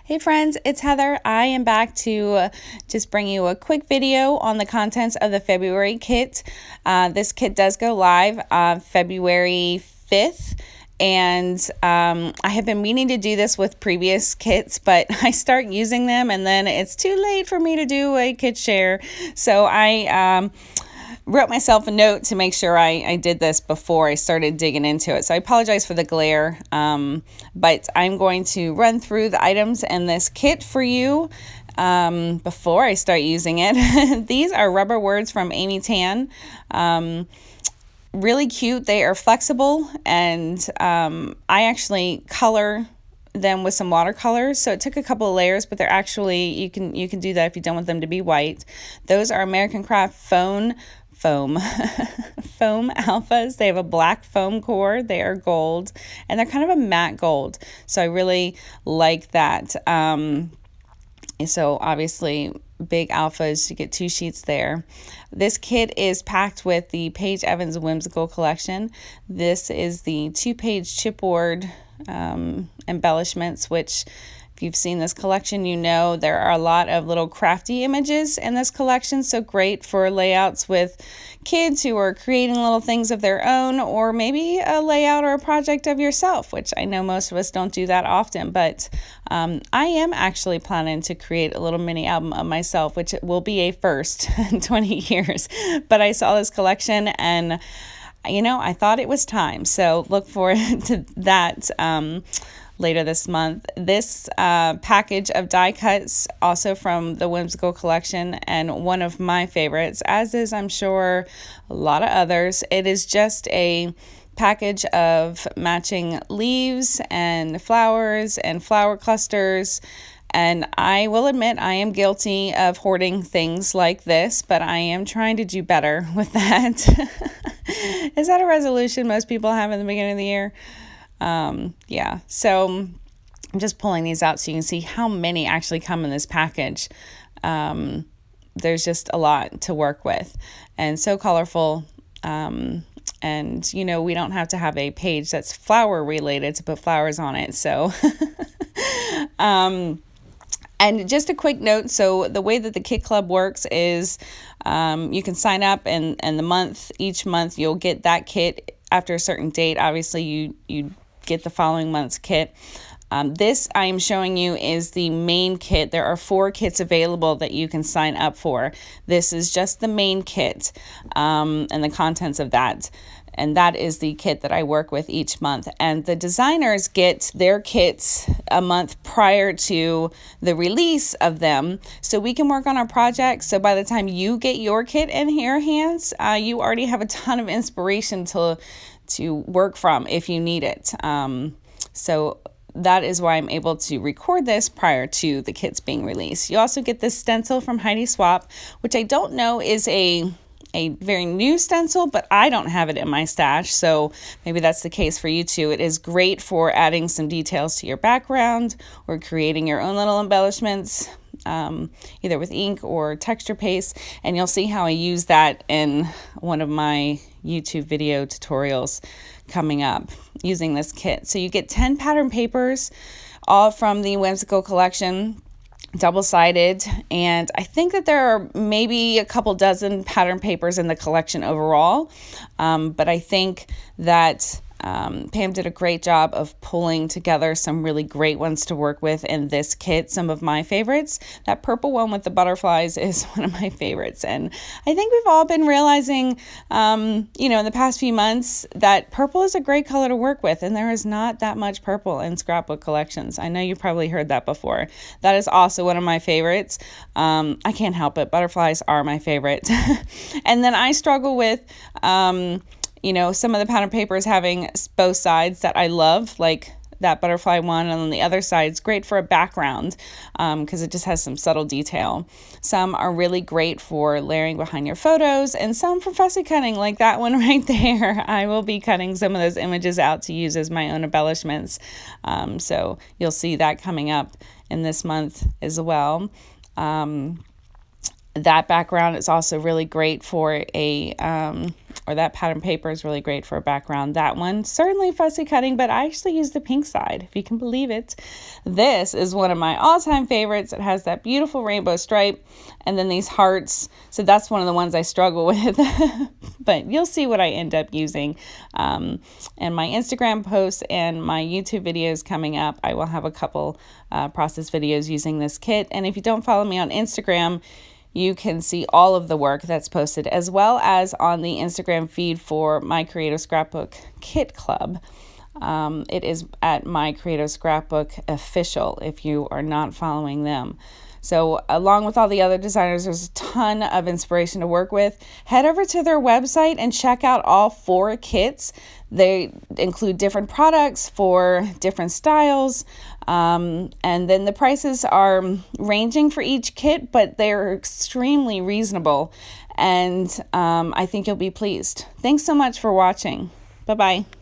Hey friends, it's Heather. I am back to just bring you a quick video on the contents of the February kit. This kit does go live February 5th. And I have been meaning to do this with previous kits, but I start using them and then it's too late for me to do a kit share. So I wrote myself a note to make sure I did this before I started digging into it. So I apologize for the glare, but I'm going to run through the items in this kit for you before I start using it. These are rubber words from Amy Tan. Really cute. They are flexible, and I actually color them with some watercolors, so it took a couple of layers, but they're actually, you can do that if you don't want them to be white. Those are American Craft foam alphas. They have a black foam core. They are gold, and they're kind of a matte gold, so I really like that. So obviously big alphas, you get 2 sheets there. This kit is packed with the Paige Evans Whimsical Collection. This is the 2-page chipboard embellishments, which if you've seen this collection, you know there are a lot of little crafty images in this collection, so great for layouts with kids who are creating little things of their own, or maybe a layout or a project of yourself, which I know most of us don't do that often, but I am actually planning to create a little mini album of myself, which will be a first in 20 years. But I saw this collection and I thought it was time, so look forward to that later this month. This package of die cuts, also from the Whimsical Collection, and one of my favorites, as is, I'm sure, a lot of others. It is just a package of matching leaves and flowers and flower clusters. And I will admit I am guilty of hoarding things like this, but I am trying to do better with that. Is that a resolution most people have in the beginning of the year? Yeah, so I'm just pulling these out so you can see how many actually come in this package. There's just a lot to work with, and so colorful. And we don't have to have a page that's flower related to put flowers on it. So, and just a quick note, so the way that the Kit Club works is you can sign up, and each month you'll get that kit after a certain date. Obviously, you get the following month's kit. This I am showing you is the main kit. There are 4 kits available that you can sign up for. This is just the main kit and the contents of that. And that is the kit that I work with each month. And the designers get their kits a month prior to the release of them, so we can work on our projects. So by the time you get your kit in your hands, you already have a ton of inspiration to work from if you need it. So that is why I'm able to record this prior to the kits being released. You also get this stencil from Heidi Swap, which I don't know is a very new stencil, but I don't have it in my stash, so maybe that's the case for you too. It is great for adding some details to your background or creating your own little embellishments, either with ink or texture paste, and you'll see how I use that in one of my YouTube video tutorials coming up using this kit. So you get 10 pattern papers, all from the Whimsical Collection, double-sided, and I think that there are maybe a couple dozen pattern papers in the collection overall, but I think that Pam did a great job of pulling together some really great ones to work with in this kit. Some of my favorites, that purple one with the butterflies is one of my favorites, and I think we've all been realizing in the past few months that purple is a great color to work with, and there is not that much purple in scrapbook collections. I know you've probably heard that before. That is also one of my favorites. I can't help it, butterflies are my favorite. And then I struggle with some of the pattern papers having both sides that I love, like that butterfly one, and on the other side it's great for a background because it just has some subtle detail. Some are really great for layering behind your photos, and some for fussy cutting, like that one right there. I will be cutting some of those images out to use as my own embellishments, so you'll see that coming up in this month as well. That background is also really great for a or that pattern paper is really great for a background. That one, certainly fussy cutting, but I actually use the pink side, if you can believe it. This is one of my all-time favorites. It has that beautiful rainbow stripe and then these hearts. So that's one of the ones I struggle with, but you'll see what I end up using. And my Instagram posts and my YouTube videos coming up, I will have a couple process videos using this kit. And if you don't follow me on Instagram, you can see all of the work that's posted, as well as on the Instagram feed for My Creative Scrapbook Kit Club. It is at My Creative Scrapbook Official if you are not following them. So along with all the other designers, there's a ton of inspiration to work with. Head over to their website and check out all 4 kits. They include different products for different styles. And then the prices are ranging for each kit, but they're extremely reasonable. And I think you'll be pleased. Thanks so much for watching. Bye-bye.